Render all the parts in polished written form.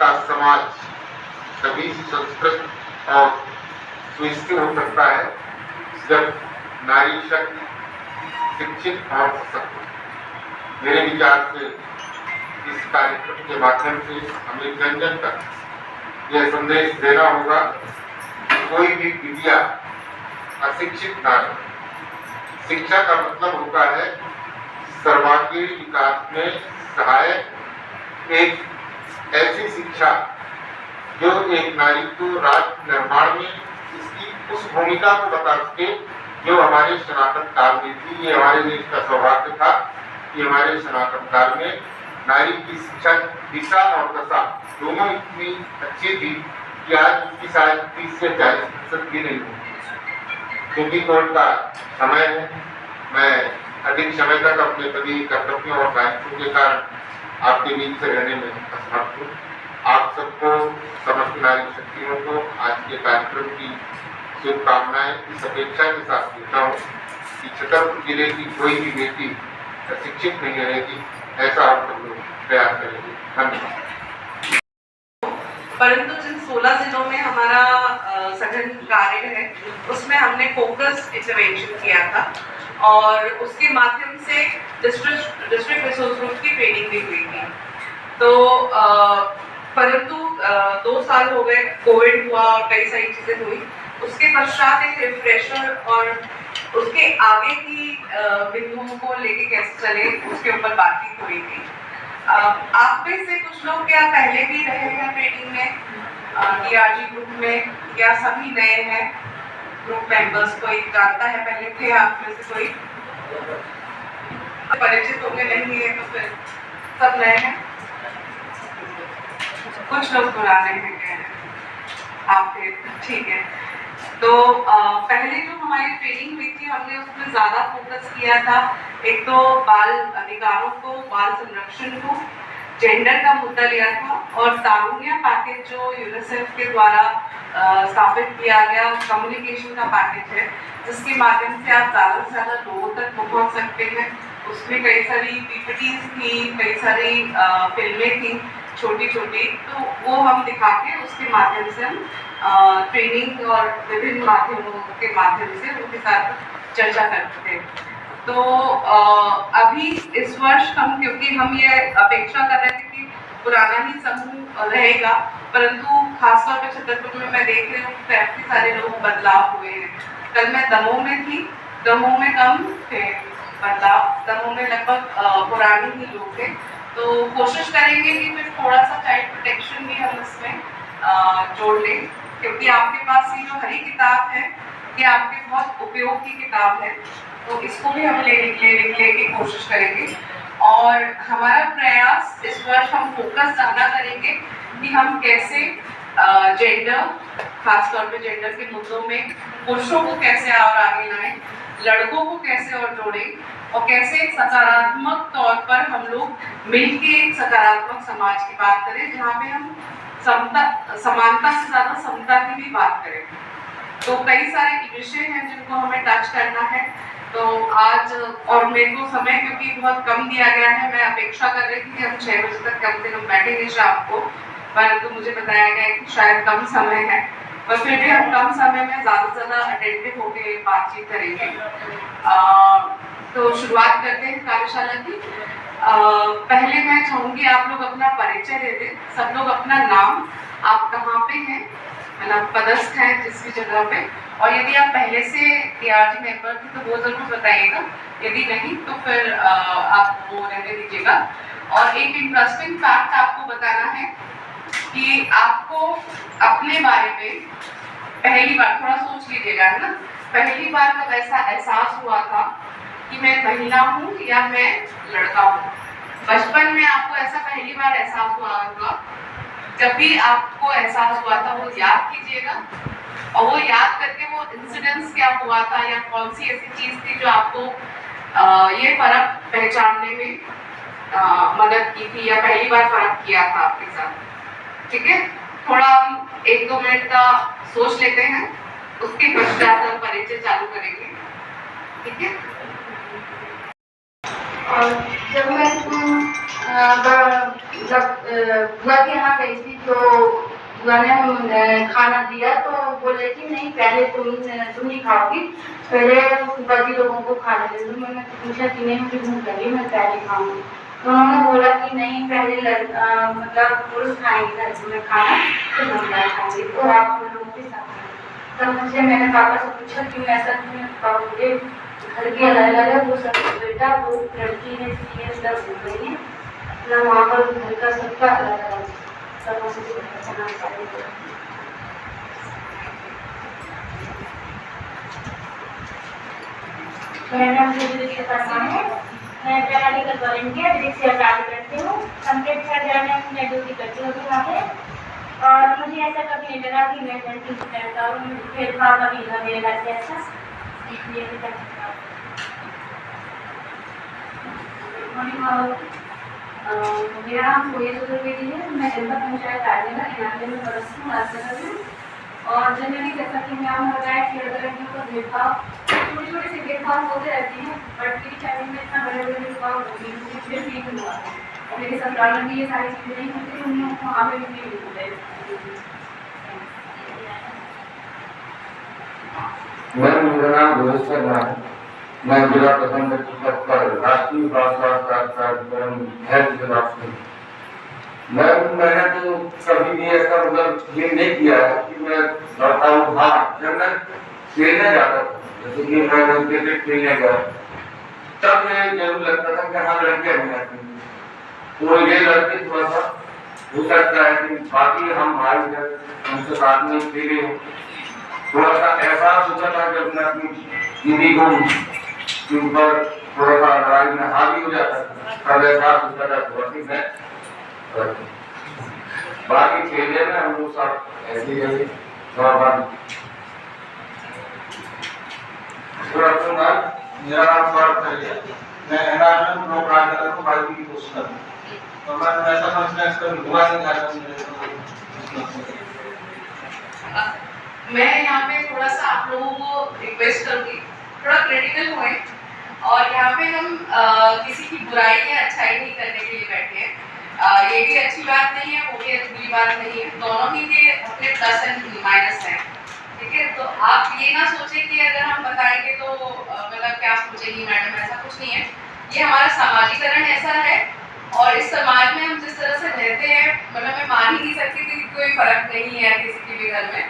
का समाज तभी संस्कृत और सुस्थिर हो सकता है जब नारी शक्ति शिक्षित और सशक्त। मेरे विचार से इस कार्यक्रम के माध्यम से हमें जन जन तक यह संदेश देना होगा कि कोई भी विद्या अशिक्षित ना रहे। शिक्षा का मतलब होता है सर्वांगीण विकास में सहायक एक ऐसी शिक्षा जो एक नारी को राष्ट्र निर्माण में इसकी उस भूमिका को बता सके जो हमारे सनातन काल में थी। ये हमारे देश का सौभाग्य था कि हमारे सनातन काल में नारी की शिक्षा दिशा और दशा दोनों इतनी अच्छी थी कि आज उसकी शायद 30 से 40% भी नहीं होती। क्योंकि कोर्ट का समय है, मैं अधिक समय तक अपने सभी कर्तव्यों और दायित्वों के कारण आपके बीच से रहने में असमर्थ हूँ। आप सबको, समस्त नारी शक्तियों को आज के कार्यक्रम की शुभकामनाएं इस अपेक्षा के साथ देता हूँ कि छतरपुर जिले की कोई भी बेटी शिक्षित नहीं रहेगी, ऐसा आप सब लोग प्रयास करेंगे। धन्यवाद। परंतु जिन 16 जिलों में हमारा सघन कार्य है उसमें हमने फोकस इंटरवेंशन किया था और उसके माध्यम से डिस्ट्रिक्ट रिसोर्स ग्रुप की ट्रेनिंग भी हुई थी। तो परंतु 2 साल हो गए, कोविड हुआ और कई सारी चीज़ें हुई। उसके पश्चात एक रिफ्रेशर और उसके आगे की बिंदुओं को लेके कैसे चले उसके ऊपर बातचीत हुई थी। आप में से कुछ लोग क्या पहले भी रहे हैं ट्रेनिंग में DRG ग्रुप में, या सभी नए हैं ग्रुप मेंबर्स? कोई जानता है पहले थे आप में से? कोई परिचित होंगे नहीं है तो फिर सब नए हैं, कुछ लोग पुराने हैं कह रहे आप थे, ठीक है। तो पहले जो हमारी ट्रेनिंग हुई थी हमने उसमें ज़्यादा फोकस किया था, एक तो बाल अधिकारों को, बाल संरक्षण को, जेंडर का मुद्दा लिया था और तारुण्य पैकेज जो यूनिसेफ के द्वारा स्थापित किया गया कम्युनिकेशन का पैकेज है जिसके माध्यम से आप ज़्यादा से ज़्यादा लोगों तक पहुँच सकते हैं। उसमें कई सारी PPTs थी, कई सारी फिल्में थी छोटी छोटी, तो वो हम दिखा के उसके माध्यम से हम ट्रेनिंग और विभिन्न माध्यमों के माध्यम से उनके साथ चर्चा करते थे। तो अभी इस वर्ष हम, क्योंकि हम ये अपेक्षा कर रहे थे कि पुराना ही समूह रहेगा, परंतु खासतौर पर छतरपुर में मैं देख रही हूँ काफ़ी सारे लोग बदलाव हुए हैं। कल मैं दमोह में थी, दमोह में कम थे बदलाव, दमोह में लगभग पुराने ही लोग थे। तो कोशिश करेंगे कि फिर थोड़ा सा चाइल्ड प्रोटेक्शन भी हम इसमें जोड़ लें, क्योंकि आपके पास ये जो हरी किताब है ये आपके बहुत उपयोग की किताब है, तो इसको भी हम लेने की कोशिश करेंगे। और हमारा प्रयास इस वर्ष हम फोकस ज़्यादा करेंगे कि हम कैसे जेंडर, खासतौर पे जेंडर के मुद्दों में पुरुषों को कैसे और आगे लाएं, लड़कों को कैसे और जोड़ें और कैसे एक सकारात्मक तौर पर हम लोग मिलके एक सकारात्मक समाज की बात करें जहाँ पे हम समानता से ज़्यादा समता की भी बात करें। तो कई सारे विषय हैं जिनको हमें टच करना है। तो आज, और मेरे को समय क्योंकि बहुत कम दिया गया है, मैं अपेक्षा कर रही थी कि हम 6 बजे तक कम से कम बैठेंगे शाम को, परंतु मुझे बताया गया कि शायद कम समय है, पर फिर भी हम कम समय में ज़्यादा से ज़्यादा अटेंटिव होकर बातचीत करेंगे। तो शुरुआत करते हैं कार्यशाला की। पहले मैं चाहूँगी आप लोग अपना परिचय दे दें, सब लोग अपना नाम, आप कहाँ पे हैं, मतलब पदस्थ हैं जिस भी जगह पे, और यदि आप पहले से DRG मेंबर थे तो वो ज़रूर बताइएगा, यदि नहीं तो फिर आप वो रहने दीजिएगा। और एक इंटरेस्टिंग फैक्ट आपको बताना है कि आपको अपने बारे में पहली बार, थोड़ा सोच लीजिएगा, है ना, पहली बार कब ऐसा एहसास हुआ था कि मैं महिला हूँ या मैं लड़का हूँ? बचपन में आपको ऐसा पहली बार एहसास हुआ होगा, जब भी आपको एहसास हुआ था वो याद कीजिएगा, और वो याद करके वो इंसिडेंस क्या हुआ था या कौन सी ऐसी चीज़ थी जो आपको ये फर्क पहचानने में मदद की थी या पहली बार फर्क किया था आपके साथ। ठीक है, थोड़ा हम 1-2 मिनट का सोच लेते हैं, उसके पश्चात हम परिचय चालू करेंगे। ठीक है। और जब मैं बुआ के यहाँ गई थी तो बुआ ने खाना दिया तो बोले कि नहीं पहले तुम ही खाओगी, पहले बाकी लोगों को खाने दे दो। मैंने पूछा कि नहीं मुझे भूख लगी मैं पहले खाऊंगी, तो उन्होंने बोला कि नहीं पहले मतलब पुरुष खाएंगे घर में खाना फिर महिला खाएंगे, तो आप लोगों के साथ। तब मुझे मैंने पापा से पूछा क्यों ऐसा क्यों, मुझे घर के अलग अलग है वो सब बेटा वो लड़की है सीए सब हो गई है ना, वहाँ पर घर का सबका अलग अलग सब मुझे मेरा नाम सुजीत शर्मा है, मैं पैरामेडिकल वॉलंटियर से कार्य करती हूँ। कंप्लीट सर्जरी में मैं ड्यूटी करती हूँ वहाँ पे, और मुझे ऐसा कभी नहीं लगा कि मैं लड़की से डरता हूँ, भेदभाव कभी ना मेरे घर पे ऐसा, इसलिए मेरा नाम सोया चतुर्वेदी है, मैं जनपद पंचायत राजनगर इलाके में बरसती हूँ राजनगर में। और जनरली जैसा कि मैं बताया कि अगर लड़कियों का भेदभाव छोटे छोटे से भेदभाव होते रहते हैं, बट मेरी फैमिली में इतना बड़े बड़े भेदभाव होती है मुझे फिर फील हुआ है, और मेरे ससुराल में भी ये सारी चीज़ें नहीं होती, उन लोगों को वहाँ पे भी फील होता है। मेरा नाम रोहित शर्मा है, मैं जिला प्रबंधक के पद पर राष्ट्रीय कार्यक्रम हेल्थ विभाग से। मैंने तो कभी भी ऐसा मतलब ये नहीं किया है कि मैं लड़ता हूँ। हाँ, जब मैं खेलने जाता था, जैसे कि मैं क्रिकेट खेलने गया, तब मुझे जरूर लगता था कि हाँ लड़कियां नहीं आती, तो ये लड़के थोड़ा सा हो सकता है कि बाकी हम भाई उनके साथ में खेले, थोड़ा सा एहसास होता था जब मैं अपनी दीदी को ऊपर थोड़ा सा लड़ाई में हावी हो जाता था, तब एहसास होता था थोड़ा सी मैं। बाकी खेलने में हम लोग सब ऐसे ही थोड़ा बात। मेरा नाम सौरभ है, मैं एनवायरमेंट ब्लॉक राजनगर को बाइक की कोशिश कर रहा हूँ, तो मैं ऐसा समझना है इसका हुआ नहीं था। मैं यहाँ पे थोड़ा सा आप लोगों को रिक्वेस्ट करूँगी थोड़ा क्रिटिकल हुए, और यहाँ पे हम किसी की बुराई या अच्छाई नहीं करने के लिए बैठे हैं। ये भी अच्छी बात नहीं है, वो भी बुरी बात नहीं है, दोनों ही के अपने प्लस एंड माइनस हैं, ठीक है। तो आप ये ना सोचें कि अगर हम बताएंगे तो मतलब क्या सोचेगी मैडम, ऐसा कुछ नहीं है। ये हमारा सामाजिकरण ऐसा है, और इस समाज में हम जिस तरह से रहते हैं, मतलब मैं मान ही नहीं सकती कि कोई फर्क नहीं है किसी के भी घर में।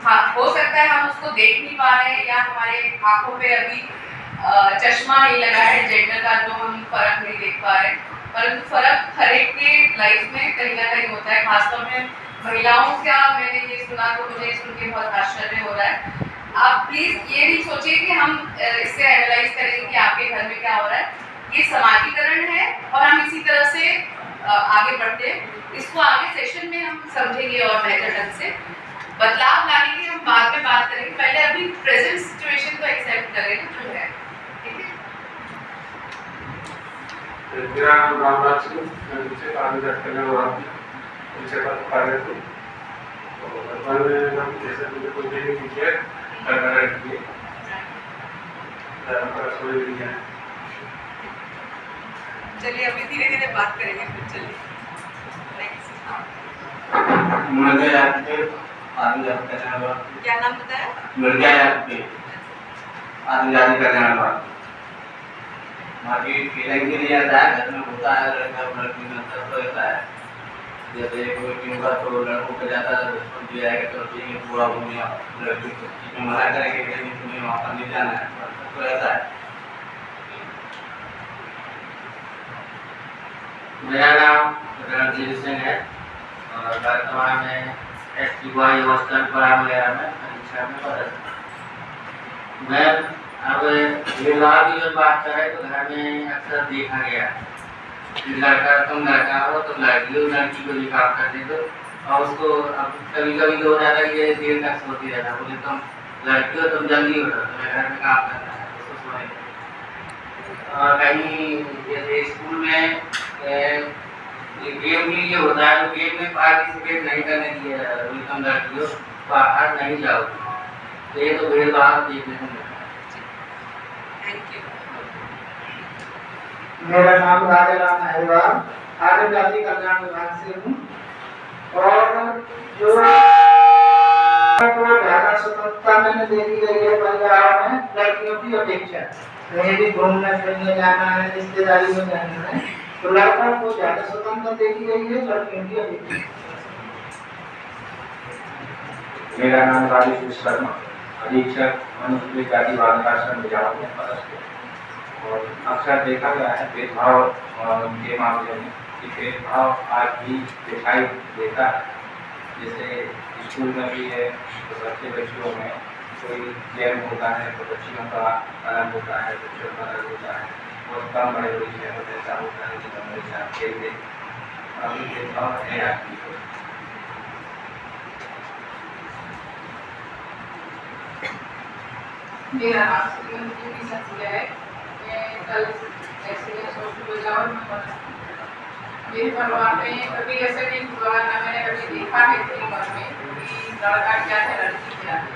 हाँ, हो सकता है हम उसको देख नहीं पा रहे हैं, या हमारे आंखों पे अभी चश्मा नहीं लगा है जेंडर का, जो हम फर्क नहीं देख पा रहे, परंतु फर्क हर एक के लाइफ में कहीं ना कहीं होता है। खासतौर में महिलाओं का मैंने ये सुना तो मुझे सुन के बहुत आश्चर्य हो रहा है। आप प्लीज ये नहीं सोचिए कि हम इससे एनालाइज करेंगे कि आपके घर में क्या हो रहा है, ये समाजीकरण है और हम इसी तरह से आगे बढ़ते हैं। इसको आगे सेशन में हम समझेंगे और बेहतर ढंग से बदलाव लाने की हम बाद में बात करेंगे, पहले अभी प्रेजेंट सिचुएशन को एक्सेप्ट करें जो है, ठीक है। मेरा नाम रामराज सिंह, मैं नीचे कार्यरत करने वाला हूँ, नीचे पर कार्यरत हूँ। तो हम जैसे मुझे कोई भी नहीं किया चलिए अभी धीरे धीरे बात करेंगे, फिर चलिए क्या नाम बताया? बाकी फीलिंग के लिए आता है, घर में होता है, लड़का लड़की में अंतर तो रहता है। जैसे कोई टीम का तो लड़कों को जाता है दिया है तो ठीक है, पूरा घूमिया लड़की को मना करेंगे कि नहीं तुम्हें वहाँ पर नहीं जाना है, तो ऐसा है। मेरा नाम रणजीत सिंह है और वर्तमान में STY हॉस्टल पर परीक्षा में पढ़ता हूँ। मैं अब विवाह की जब बात करें तो घर में अक्सर देखा गया कि लड़का हो तो लड़की को भी काम करते दो, और उसको अब कभी कभी तो हो जाता है कि देर तक सोती रहता, बोले तुम लड़की हो तुम जल्दी उठो, तुम्हें घर में काम करना है, उसको सोने दो। और कहीं जैसे स्कूल में गेम भी ये होता है तो गेम में पार्टिसिपेट नहीं करने दिए, तुम लड़की हो बाहर नहीं जाओ, तो ये तो भेदभाव देखने को मिलता है। Thank you. मेरा नाम राजा राम अहिरवार, आर्य जाति कल्याण विभाग से हूँ और जो ज़्यादा स्वतंत्रता मैंने दे दी गई है परिवार में लड़कियों की अपेक्षा। कहीं भी घूमने फिरने जाना है, रिश्तेदारी में जाना है, तो लड़कों को ज़्यादा स्वतंत्रता दे दी गई है लड़कियों की अपेक्षा। मेरा नाम राजेश विश्वकर्मा, अधीक्षक अनुसूचित जाति बाल आश्रम बिजावर और अक्सर देखा गया है भेदभाव के मामले में कि भेदभाव आज भी दिखाई देता है। जैसे स्कूल में भी है तो बच्चों में कोई गेम होता है तो बच्चियों का अलग होता है, बच्चों का अलग होता है, बहुत कम बड़े बड़ी शहरों में ऐसा होता है कि कमरे से आप खेलते अभी भेदभाव है आपकी। मेरा नाम श्रीमती संजय है। मैं कल बिजावर में पढ़ा। मेरे परिवार में कभी ऐसा नहीं हुआ, ना मैंने कभी देखा है इतनी उम्र में कि लड़का क्या है लड़की क्या है।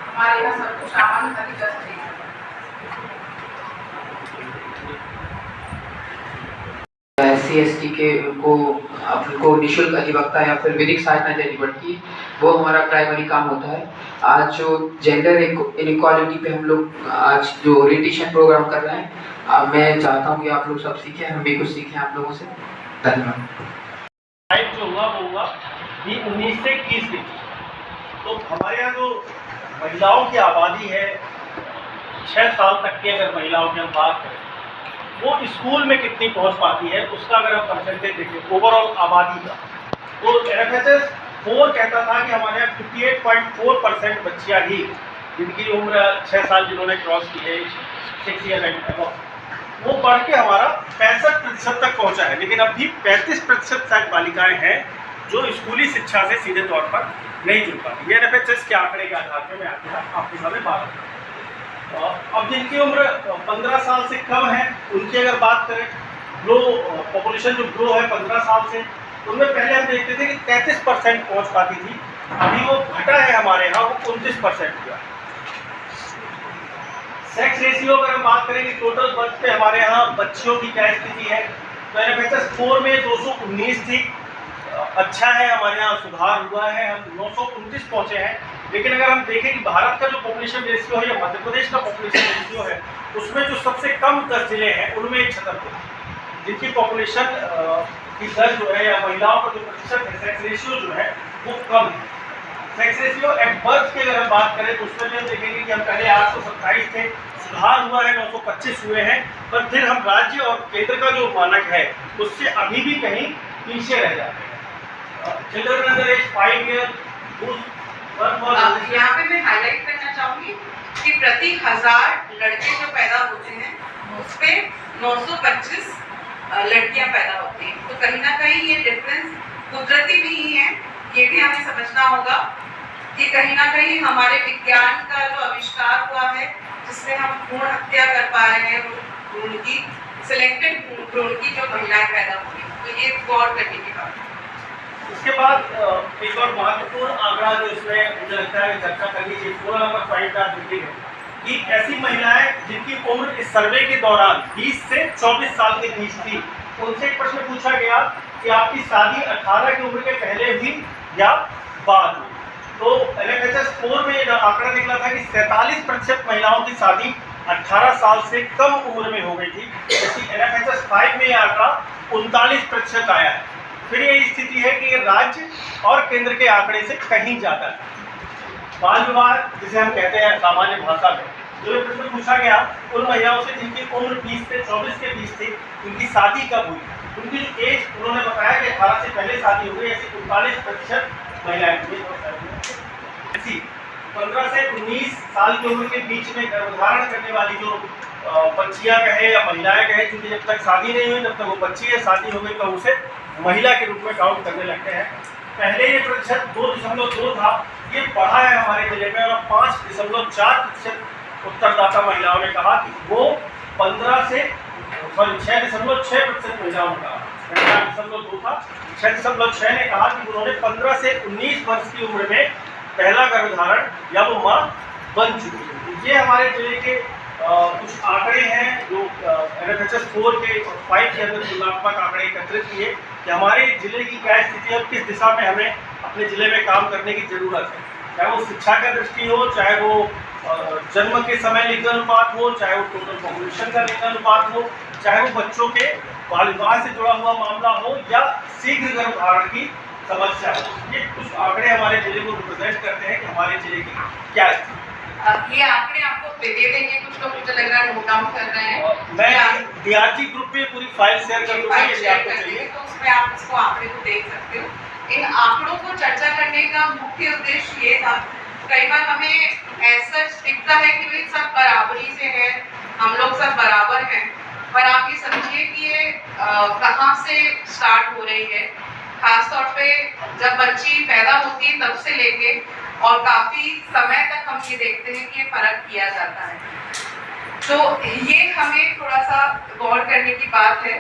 हमारे यहाँ सब कुछ सामान्य तरीका से SC/ST के को निःशुल्क अधिवक्ता या फिर विधिक सहायता देनी पड़ती है, वो हमारा प्राइमरी काम होता है। आज जो जेंडर इनइक्वालिटी पे हम लोग आज जो ओरिएंटेशन प्रोग्राम कर रहे हैं, मैं चाहता हूँ कि आप लोग सब सीखें, हम भी कुछ सीखें आप लोगों से। धन्यवाद। जो हुआ ये 19 से 21 में, तो हमारे यहाँ जो महिलाओं की आबादी है 6 साल तक की, अगर महिलाओं की हम बात करें वो स्कूल में कितनी पहुंच पाती है, उसका अगर हम परसेंटेज देखें ओवरऑल आबादी का, तो NFHS 4 कहता था कि हमारे यहाँ 58.4% बच्चियाँ ही जिनकी उम्र 6 साल जिन्होंने क्रॉस की है 6 ईयर एंड अबव, वो बढ़ के हमारा 65% तक पहुंचा है। लेकिन अभी 35% तक बालिकाएं हैं जो स्कूली शिक्षा से सीधे तौर पर नहीं जुड़ पाती। ये NFHS के आंकड़े के आधार पर मैं आपके सामने बात करूँ। अब जिनकी उम्र 15 साल से कम है उनकी अगर बात करें, ग्रो पॉपुलेशन जो ग्रो है 15 साल से, उनमें पहले हम देखते थे कि 33% पहुंच पाती थी, अभी वो घटा है हमारे यहाँ, वो 29% हुआ। सेक्स रेशियो अगर हम बात करें कि टोटल बर्थ पे हमारे यहाँ बच्चियों की क्या स्थिति है, तो NFHS 4 में 219 थी, अच्छा है हमारे यहाँ सुधार हुआ है, हम 929 पहुँचे हैं। लेकिन अगर हम देखें कि भारत का जो पॉपुलेशन रेशियो है या मध्य प्रदेश का पॉपुलेशन रेशियो है, उसमें जो सबसे कम 10 जिले हैं उनमें एक छतरपुर, जिनकी पॉपुलेशन की दर जो है या महिलाओं का जो प्रतिशत है सेक्स रेशियो जो है वो कम है। सेक्स रेशियो एट बर्थ की अगर हम बात करें तो उसमें भी हम देखेंगे कि हम पहले 827 थे, सुधार हुआ है 925 हुए हैं, पर फिर हम राज्य और केंद्र का जो मानक है उससे अभी भी कहीं पीछे रह जाते हैं। चिल्ड्रन अंडर एज 5 ईयर यहाँ पे मैं हाईलाइट करना चाहूंगी कि प्रति 1000 लड़के जो पैदा होते हैं उस पे 925 लड़कियां पैदा होती हैं। तो कहीं ना कहीं ये डिफरेंस कुदरती नहीं है, ये भी हमें समझना होगा कि कहीं ना कहीं हमारे विज्ञान का जो आविष्कार हुआ है जिससे हम भ्रूण हत्या कर पा रहे हैं, भ्रूण की सिलेक्टेड भ्रूण की जो महिलाएं पैदा हुई, तो ये गौर करने की बात है। उसके बाद एक और महत्वपूर्ण आंकड़ा जो इसमें मुझे लगता है चर्चा करनी चाहिए, 16 नंबर पॉइंट का है कि ऐसी महिलाएं जिनकी उम्र इस सर्वे के दौरान 20 से 24 साल के बीच थी, उनसे एक प्रश्न पूछा गया कि आपकी शादी 18 की उम्र के पहले हुई या बाद में। तो NFHS 4 में आंकड़ा निकला था कि 47% महिलाओं की शादी 18 साल से कम उम्र में हो गई थी, जबकि NFHS 5 में यह आंकड़ा 39% आया है। फिर ये स्थिति है कि राज्य और केंद्र के आंकड़े से कहीं ज़्यादा है। बाल विवाह जिसे हम कहते हैं सामान्य भाषा में, जो प्रश्न पूछा गया उन महिलाओं से जिनकी उम्र 20 से 24 के बीच थी, उनकी शादी कब हुई, उनकी जो एज उन्होंने बताया कि 18 से पहले शादी हो गई, ऐसी 39% महिलाएं हुई। ऐसी 15 से 19 साल की उम्र के बीच में गर्भधारण करने वाली जो बच्चियां कहे या महिलाएं कहे, क्योंकि जब तक शादी नहीं हुई तब तक वो बच्ची है, शादी हो गई तो उसे महिला के रूप में काउंट करने लगते हैं। पहले ये प्रतिशत 2.2 था, ये बढ़ा है हमारे जिले में, और 5.4% उत्तरदाता महिलाओं ने कहा कि वो 6.6% महिलाओं ने कहा, 4.2 था, 6.6 ने कहा कि उन्होंने 15 से 19 वर्ष की उम्र में पहला गर्भधारण या वो माँ बन चुकी है। ये हमारे जिले के कुछ आंकड़े हैं जो NFHS 4 के 5 के अंदर तुलनात्मक आंकड़े एकत्रित किए कि हमारे जिले की क्या स्थिति है और किस दिशा में हमें अपने जिले में काम करने की जरूरत है, चाहे वो शिक्षा का दृष्टि हो, चाहे वो जन्म के समय लिंगानुपात हो, चाहे वो टोटल पॉपुलेशन का लिंगानुपात हो, चाहे वो बच्चों के बाल विवाह से जुड़ा हुआ मामला हो या शीघ्र गर्भधारण की समस्या हो। ये कुछ आंकड़े हमारे जिले को रिप्रेजेंट करते हैं कि हमारे जिले की क्या स्थिति। ये आंकड़े आपको दे देंगे, कुछ लोग मुझे लग रहा है नोट डाउन कर रहे हैं। मैं DRG ग्रुप पे पूरी फाइल शेयर कर दूंगा, यदि आपको चाहिए तो उसमें आप इसको आंकड़े को देख सकते हो। इन आंकड़ों को चर्चा करने का मुख्य उद्देश्य ये था, कई बार हमें ऐसा दिखता है कि भाई सब बराबरी से है, हम लोग सब बराबर हैं, पर आप ये समझिए कि ये कहाँ से स्टार्ट हो रही है। खासतौर पे जब बच्ची पैदा होती है तब से लेके और काफ़ी समय तक हम ये देखते हैं कि ये फर्क किया जाता है। तो ये हमें थोड़ा सा गौर करने की बात है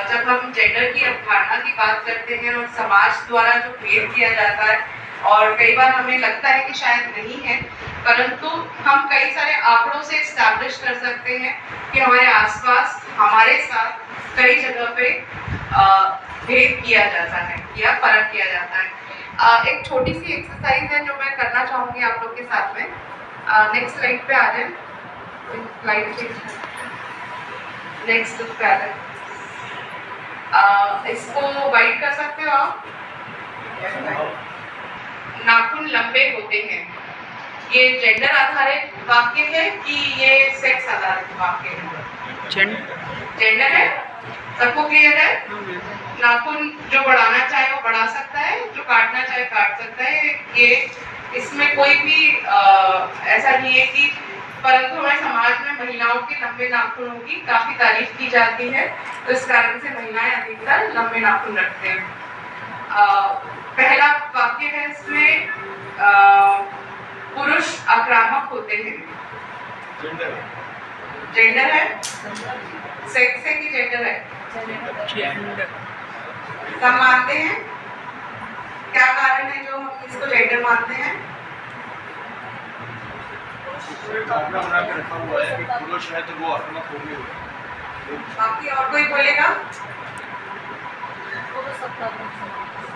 जब हम जेंडर की अवधारणा की बात करते हैं और समाज द्वारा जो भेद किया जाता है, और कई बार हमें लगता है कि शायद नहीं है, परंतु हम कई सारे आंकड़ों से इस्टेब्लिश कर सकते हैं कि हमारे आसपास हमारे साथ कई जगह पे भेद किया जाता है या फर्क किया जाता है। एक छोटी सी एक्सरसाइज है जो मैं करना चाहूँगी आप लोग के साथ में। नेक्स्ट स्लाइड पे आ जाए, स्लाइड नेक्स्ट पे आ जाए। इसको वाइट कर सकते हो आप। नाखून लंबे होते हैं, ये जेंडर आधारित वाक्य है कि ये सेक्स आधारित वाक्य है? जेंडर है, सबको क्लियर है? नाखून जो बढ़ाना चाहे वो बढ़ा सकता है, जो काटना चाहे काट सकता है। ये इसमें कोई भी ऐसा नहीं है कि, परंतु हमारे समाज में महिलाओं के लंबे नाखूनों की काफी तारीफ की जाती है, तो इस कारण से महिलाएं अधिकतर लंबे नाखून रखते हैं। पहला वाक्य है इसमें, पुरुष आक्रामक होते हैं। जेंडर है, सेक्स है कि जेंडर है? सब मानते हैं? क्या कारण है जो हम इसको जेंडर मानते हैं? पुरुष है तो वो आक्रामक होंगे। बाकी और कोई बोलेगा?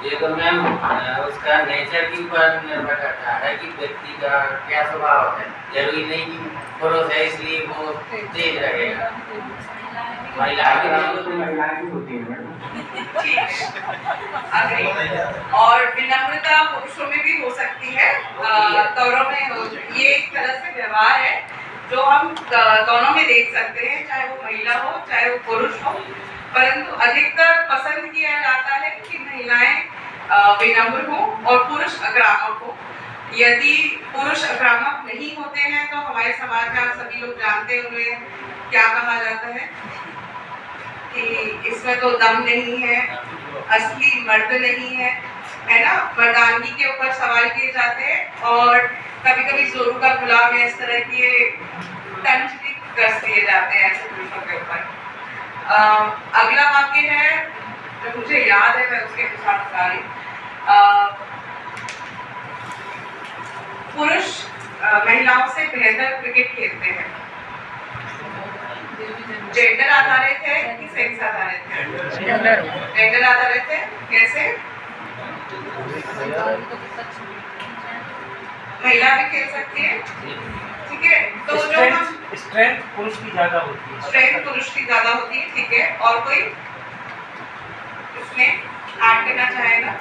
ये तो मैम उसका नेचर के ऊपर निर्भर करता है कि व्यक्ति का क्या स्वभाव है। जरूरी नहीं कि पुरुष है इसलिए वो तेज रहेगा, महिलाएं भी होती है। ठीक है, और विनम्रता पुरुषों में भी हो सकती है, दोनों में हो। ये एक तरह से व्यवहार है जो हम दोनों में देख सकते हैं, चाहे वो महिला हो चाहे वो पुरुष हो, परंतु अधिकतर पसंद किया जाता है कि महिलाएं विनम्र हो और पुरुष आक्रामक हो। यदि पुरुष आक्रामक नहीं होते हैं तो हमारे समाज में आप सभी लोग जानते हुए क्या कहा जाता है कि इसमें तो दम नहीं है, असली मर्द नहीं है ना? मर्दानगी के ऊपर सवाल किए जाते हैं और कभी कभी जोरू का गुलाम या इस तरह के तंज भी कस दिए जाते हैं ऐसे पुरुषों के ऊपर। अगला वाक्य है जो मुझे याद है, मैं उसके अनुसार बता रही। पुरुष महिलाओं से बेहतर क्रिकेट खेलते हैं। जेंडर आधारित है कि सेक्स आधारित है? जेंडर आधारित है। कैसे? महिला भी खेल सकती है, ठीक है। तो जो हम स्ट्रेंथ पुरुष की ज्यादा होती है, स्ट्रेंथ पुरुष की ज्यादा होती है, ठीक है। और कोई इसमें ऐड करना चाहेगा?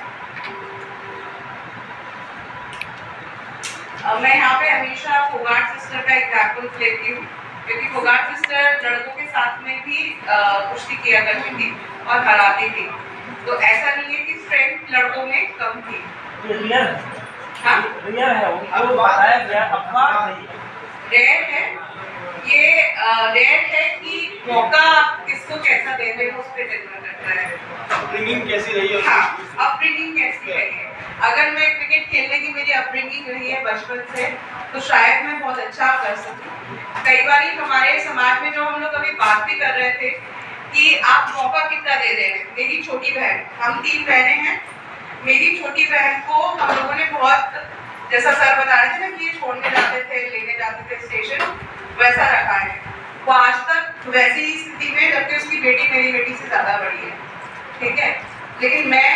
मैं यहाँ पे हमेशा फोगाट सिस्टर का एग्जाम्पल लेती हूँ, क्योंकि फोगाट सिस्टर लड़कों के साथ में भी कुश्ती किया करती थी और हराती थी। तो ऐसा नहीं है कि स्ट्रेंथ लड़कों में कम थी। हाँ, रियल है, वो बताया गया, अफवाह नहीं है। रेयर है, ये रेयर है कि मौका किसको कैसा दे रहे हो उस पर निर्भर करता है। अपब्रिंगिंग कैसी रही है? हाँ, अपब्रिंगिंग कैसी रही है। अगर मैं क्रिकेट खेलने की मेरी अपब्रिंगिंग रही है बचपन से, तो शायद मैं बहुत अच्छा कर सकूं। कई बार हमारे समाज में जो हम लोग अभी बात भी कर रहे थे कि आप मौका कितना दे रहे हैं। मेरी छोटी बहन, हम 3 बहनें हैं, मेरी छोटी बहन को हम लोगों ने बहुत, जैसा सर बता रहे थे ना कि ये छोड़ने जाते थे, लेने जाते थे स्टेशन, वैसा रखा है। वो आज तक वैसी ही स्थिति में, जबकि उसकी बेटी मेरी बेटी से ज़्यादा बड़ी है, ठीक है। लेकिन मैं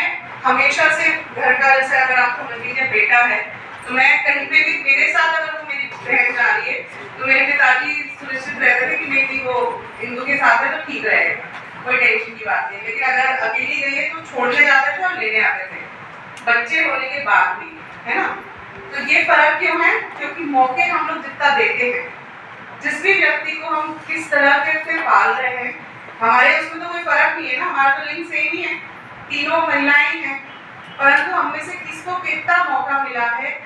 हमेशा से घर का, जैसे अगर आपको समझ लीजिए बेटा है, तो मैं कहीं पे भी मेरे साथ अगर वो मेरी बहन जा रही है तो मेरे पिताजी सुनिश्चित रहते थे कि नहीं वो हिंदू के साथ है तो ठीक रहेगा, कोई टेंशन की बात नहीं। लेकिन अगर अकेली गई है तो छोड़ने जाते थे और लेने आते थे, बच्चे होने के बाद भी, है ना। तो ये फर्क क्यों है? क्योंकि मौके हम लोग जितना देते हैं, जिस भी व्यक्ति को हम किस तरह से पाल रहे हैं, हमारे उसमें तो कोई फर्क नहीं है ना, हमारा तो लिंग सेम ही है, तीनों महिलाएं हैं, परंतु हम में से किसको कितना मौका मिला है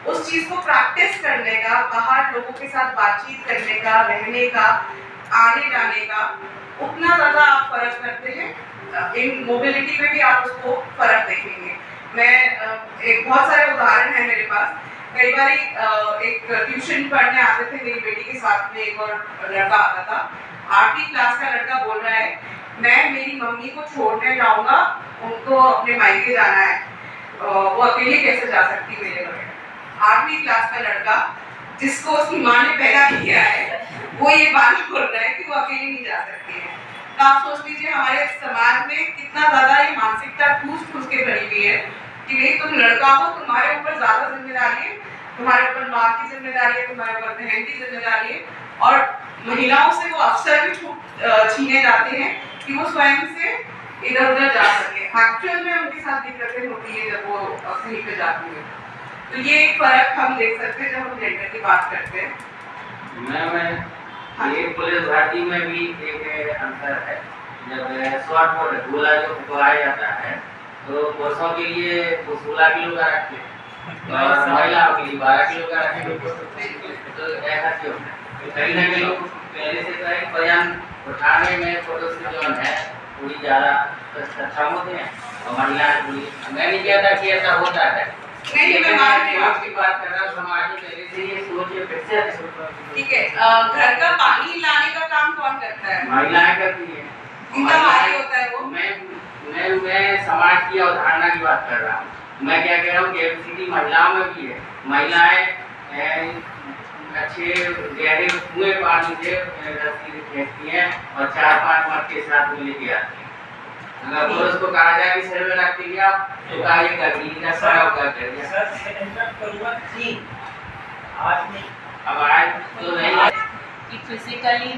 उस चीज को प्रैक्टिस करने का, बाहर लोगों के साथ बातचीत करने का, रहने का, आने जाने का, उतना ज्यादा आप फर्क करते हैं। इन मोबिलिटी में भी आप उसको फर्क देखेंगे। मैं एक बहुत सारे उदाहरण हैं मेरे पास। कई बार एक ट्यूशन पढ़ने आते थे मेरी बेटी के साथ में एक और लड़का आता था। 8वीं क्लास का लड़का बोल रहा है मैं मेरी मम्मी को छोड़ने जाऊंगा, उनको अपने मायके जाना है, वो अकेले कैसे जा सकती मेरे बगैर। 8वीं क्लास का लड़का जिसको उसकी माँ ने पैदा किया है वो ये बात बोल रहा है कि वो अकेले नहीं जा सकती है। तो आप सोच लीजिए हमारे समाज में कितना ज्यादा ये मानसिकता ठूस के भरी हुई है कि नहीं तुम लड़का हो, तुम्हारे ऊपर ज्यादा जिम्मेदारी है, तुम्हारे ऊपर माँ की जिम्मेदारी है, तुम्हारे ऊपर बहन की जिम्मेदारी है, और महिलाओं से वो अवसर भी छीने जाते हैं कि वो स्वयं से इधर उधर जा सके। एक्चुअल में उनके साथ दिक्कतें होती है जब वो कहीं पे जाती है। तो ये एक फर्क हम देख सकते हैं जब हम जेंडर की बात करते हैं। मैं ये पुलिस भर्ती में भी एक अंतर है। जब शॉर्ट बोर्ड गोला जो फुकवाया जाता है तो पुरुषों के लिए 16 किलो का रखते हैं और महिलाओं के लिए 12 किलो का रखते हैं। तो ऐसा क्यों है? कहीं ना कहीं पहले से तो एक बयान उठाने में पुरुष जो है थोड़ी ज़्यादा सक्षम होते हैं और महिलाएं थोड़ी, मैं नहीं कहता कि ऐसा होता है, नहीं मैं मान रही हूँ आपकी बात कर रहा हूँ। समाज में पहले से ये सोच है, फिर से ठीक है। घर का पानी लाने का काम कौन करता है? महिलाएं करती है। इनका भारी होता है वो। मैं समाज की अवधारणा की बात कर रहा हूँ। मैं क्या कह रहा हूँ कि एफसीडी महिलाओं में भी है। महिलाएं अच्छे गहरे कुएं पानी से रस्सी खींचती हैं और 4-5 मर्द के साथ में लेके आती हैं। अगर पुरुष को कहा जाए कि सिर में रख दिया तो कहा ये कर दिया, सारा कर दिया। अब आज तो नहीं कि फिजिकली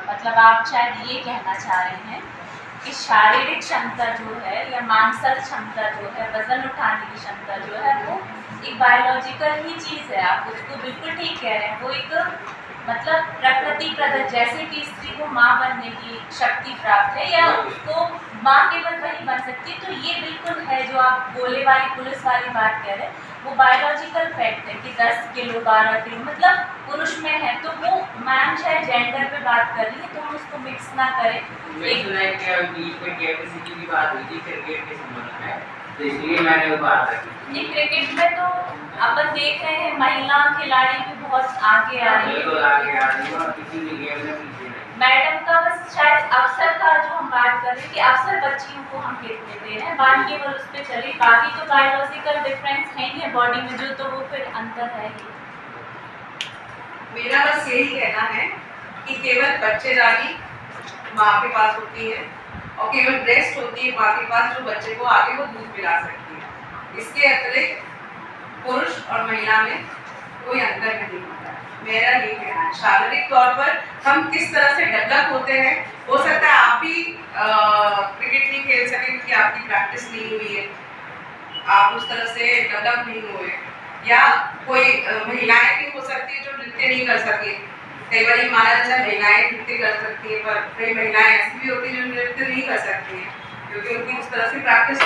मतलब आप शायद ये कहना चाह रहे हैं कि शारीरिक क्षमता जो है या मानसिक क्षमता जो है, वजन उठाने की क्षमता जो है वो एक बायोलॉजिकल ही चीज़ है। आप उसको बिल्कुल ठीक कह रहे हैं। वो एक मतलब प्रकृति प्रदत्त, जैसे कि स्त्री को माँ बनने की शक्ति प्राप्त है या उसको माँ केवल वही बन सकती है, तो ये बिल्कुल है जो आप गोले वाली पुलिस वाली बात कह रहे हैं, वो बायोलॉजिकल फैक्ट है कि 10 किलो 12 किलो मतलब पुरुष में है। तो वो मैम शायद जेंडर पे बात कर रही है, तो हम उसको मिक्स ना करें। कैपेसिटी की बात हुई थी क्रिकेट के संबंध में, तो इसलिए मैंने वो बात रखी। क्रिकेट में तो अपन देख रहे हैं महिला खिलाड़ी भी बहुत आगे आ रही है और किसी भी गेम में पीछे नहीं। मैडम का बस शायद अवसर का जो हम बात कर रहे हैं कि अवसर बच्चियों को हम कितने दे रहे हैं, बात केवल उस पर चले। बाकी तो बायोलॉजिकल डिफरेंस है ही है बॉडी में जो, तो वो फिर अंतर है ही। मेरा बस यही कहना है कि केवल बच्चेदानी माँ के पास होती है और केवल ब्रेस्ट होती है माँ के पास, जो बच्चे को आगे वो दूध पिला सकती है। इसके अतिरिक्त पुरुष और महिला में कोई अंतर नहीं होता है। मेरा ये कहना है। शारीरिक तौर पर हम किस तरह से डेवलप होते हैं, हो सकता है आप भी क्रिकेट नहीं खेल सकें क्योंकि आपकी प्रैक्टिस नहीं हुई है, आप उस तरह से डेवलप नहीं हुए, या कोई महिलाएं भी हो सकती है जो नृत्य नहीं कर सके। कई बार माना जाता है महिलाएं नृत्य कर सकती है, पर कई महिलाएं ऐसी भी होती है जो नृत्य नहीं कर सकती है क्योंकि उनकी उस तरह से प्रैक्टिस